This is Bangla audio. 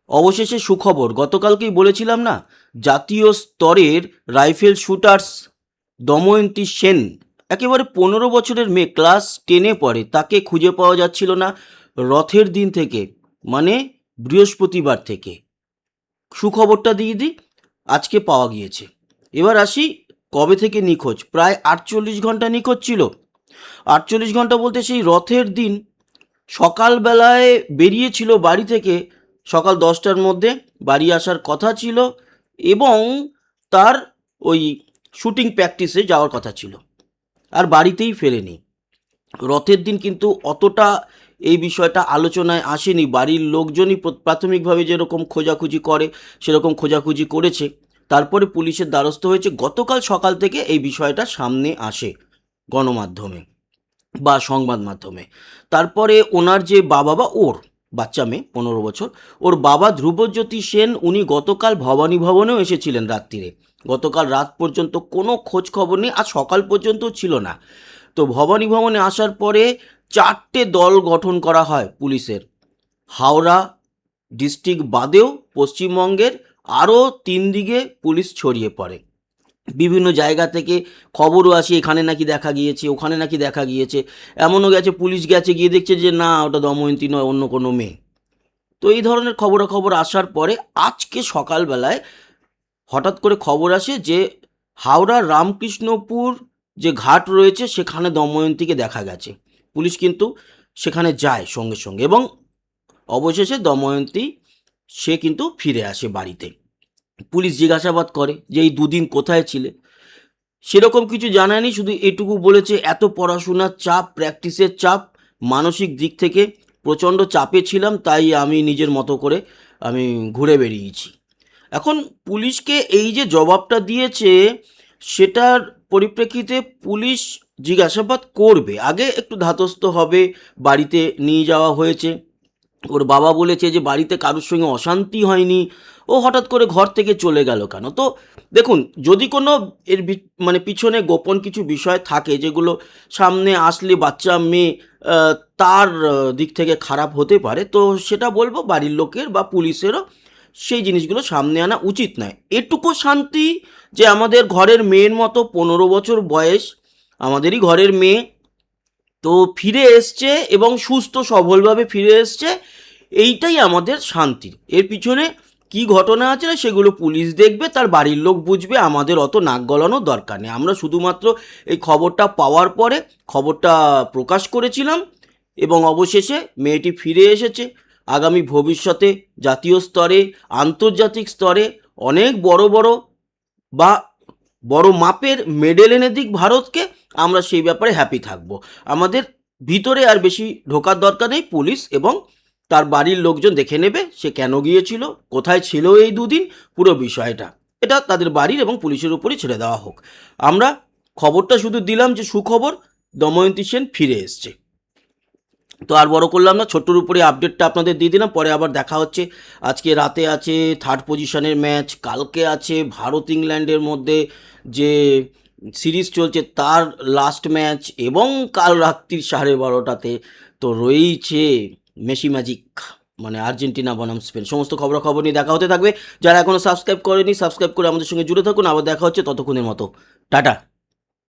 অবশেষে সুখবর, গতকালকেই বলেছিলাম না, জাতীয় স্তরের রাইফেল শুটার্স দময়ন্তী সেন, একেবারে 15 বছরের মেয়ে, ক্লাস 10-এ পড়ে, তাকে খুঁজে পাওয়া যাচ্ছিল না রথের দিন থেকে, মানে বৃহস্পতিবার থেকে। সুখবরটা দিয়ে দিই, আজকে পাওয়া গিয়েছে। এবার আসি, কবে থেকে নিখোঁজ? প্রায় 48 ঘন্টা নিখোঁজ ছিল। 48 ঘন্টা বলতে সেই রথের দিন সকালবেলায় বেরিয়েছিল বাড়ি থেকে, সকাল 10টার মধ্যে বাড়ি আসার কথা ছিল, এবং তার ওই শুটিং প্র্যাকটিসে যাওয়ার কথা ছিল, আর বাড়িতেই ফেরেনি। রথের দিন কিন্তু অতটা এই বিষয়টা আলোচনায় আসেনি। বাড়ির লোকজনই প্রাথমিকভাবে যেরকম খোঁজাখুঁজি করে সেরকম খোঁজাখুঁজি করেছে, তারপরে পুলিশের দ্বারস্থ হয়েছে। গতকাল সকাল থেকে এই বিষয়টা সামনে আসে গণমাধ্যমে বা সংবাদ মাধ্যমে। তারপরে ওনার যে বাবা, বা ওর বাচ্চা মেয়ে 15 বছর, ওর বাবা ধ্রুবজ্যোতি সেন, উনি গতকাল ভবানী ভবনেও এসেছিলেন রাত্রিরে। গতকাল রাত পর্যন্ত কোনো খোঁজ খবর নেই, আর সকাল পর্যন্ত ছিল না। তো ভবানী ভবনে আসার পরে 4টে দল গঠন করা হয় পুলিশের। হাওড়া ডিস্ট্রিক্ট বাদেও পশ্চিমবঙ্গের আরও 3 দিকে পুলিশ ছড়িয়ে পড়ে। বিভিন্ন জায়গা থেকে খবরও আসে, এখানে নাকি দেখা গিয়েছে, ওখানে নাকি দেখা গিয়েছে। এমনও গেছে, পুলিশ গেছে, গিয়ে দেখছে যে না, ওটা দময়ন্তী নয়, অন্য কোনো মেয়ে। তো এই ধরনের খবরাখবর আসার পরে আজকে সকালবেলায় হঠাৎ করে খবর আসে যে হাওড়ার রামকৃষ্ণপুর যে ঘাট রয়েছে সেখানে দময়ন্তীকে দেখা গেছে। পুলিশ কিন্তু সেখানে যায় সঙ্গে সঙ্গে, এবং অবশেষে দময়ন্তী সে কিন্তু ফিরে আসে বাড়িতে। পুলিশ জিজ্ঞাসাবাদ করে যে এই 2 দিন কোথায় ছিলে। সেরকম কিছু জানায়নি, শুধু এটুকু বলেছে এত পড়াশোনার চাপ, প্র্যাকটিসের চাপ, মানসিক দিক থেকে প্রচণ্ড চাপে ছিলাম, তাই আমি নিজের মতো করে আমি ঘুরে বেরিয়েছি। এখন পুলিশকে এই যে জবাবটা দিয়েছে, সেটার পরিপ্রেক্ষিতে পুলিশ জিজ্ঞাসাবাদ করবে, আগে একটু ধাতস্থ হবে। বাড়িতে নিয়ে যাওয়া হয়েছে, ওর বাবা বলেছে যে বাড়িতে কারোর সঙ্গে অশান্তি হয়নি, ও হঠাৎ করে ঘর থেকে চলে গেল কেন? তো দেখুন, যদি কোনো মানে পিছনে গোপন কিছু বিষয় থাকে যেগুলো সামনে আসলে বাচ্চা মেয়ে তার দিক থেকে খারাপ হতে পারে, তো সেটা বলবো বাড়ির লোকের বা পুলিশেরও সেই জিনিসগুলো সামনে আনা উচিত নয়। এটুকু শান্তি যে আমাদের ঘরের মেয়ের মতো, 15 বছর বয়স, আমাদেরই ঘরের মেয়ে, তো ফিরে এসছে এবং সুস্থ সবলভাবে ফিরে এসছে, এইটাই আমাদের শান্তি। এর পিছনে কি ঘটনা আছে না সেগুলো পুলিশ দেখবে, তার বাড়ির লোক বুঝবে, আমাদের অত নাক গলানোর দরকার নেই। আমরা শুধুমাত্র এই খবরটা পাওয়ার পরে খবরটা প্রকাশ করেছিলাম, এবং অবশেষে মেয়েটি ফিরে এসেছে। আগামী ভবিষ্যতে জাতীয় স্তরে, আন্তর্জাতিক স্তরে অনেক বড় বড় বা বড় মাপের মেডেল এনে দিক ভারতকে, আমরা সেই ব্যাপারে হ্যাপি থাকবো। আমাদের ভিতরে আর বেশি ঢোকার দরকার নেই। পুলিশ এবং তার বাড়ির লোকজন দেখে নেবে সে কেন গিয়েছিল, কোথায় ছিল এই 2 দিন, পুরো বিষয়টা এটা তাদের বাড়ির এবং পুলিশের উপরই ছেড়ে দেওয়া হোক। আমরা খবরটা শুধু দিলাম যে সুখবর, দময়ন্তী সেন ফিরে এসছে। তো আর বড় করলাম না, ছোট্টর উপরে আপডেটটা আপনাদের দিয়ে দিলাম, পরে আবার দেখা হচ্ছে। আজকে রাতে আছে 3rd পজিশনের ম্যাচ, কালকে আছে ভারত ইংল্যান্ডের মধ্যে যে সিরিজ চলছে তার লাস্ট ম্যাচ, এবং কাল রাত্রির 12:30টাতে তো রয়েইছে মেসি ম্যাজিক, মানে আর্জেন্টিনা বনাম স্পেন। সমস্ত খবরাখবর নিয়ে দেখা হতে থাকবে। যারা এখনও সাবস্ক্রাইব করেনি, সাবস্ক্রাইব করে আমাদের সঙ্গে জুড়ে থাকুন। আবার দেখা হচ্ছে, ততক্ষণের মতো টাটা।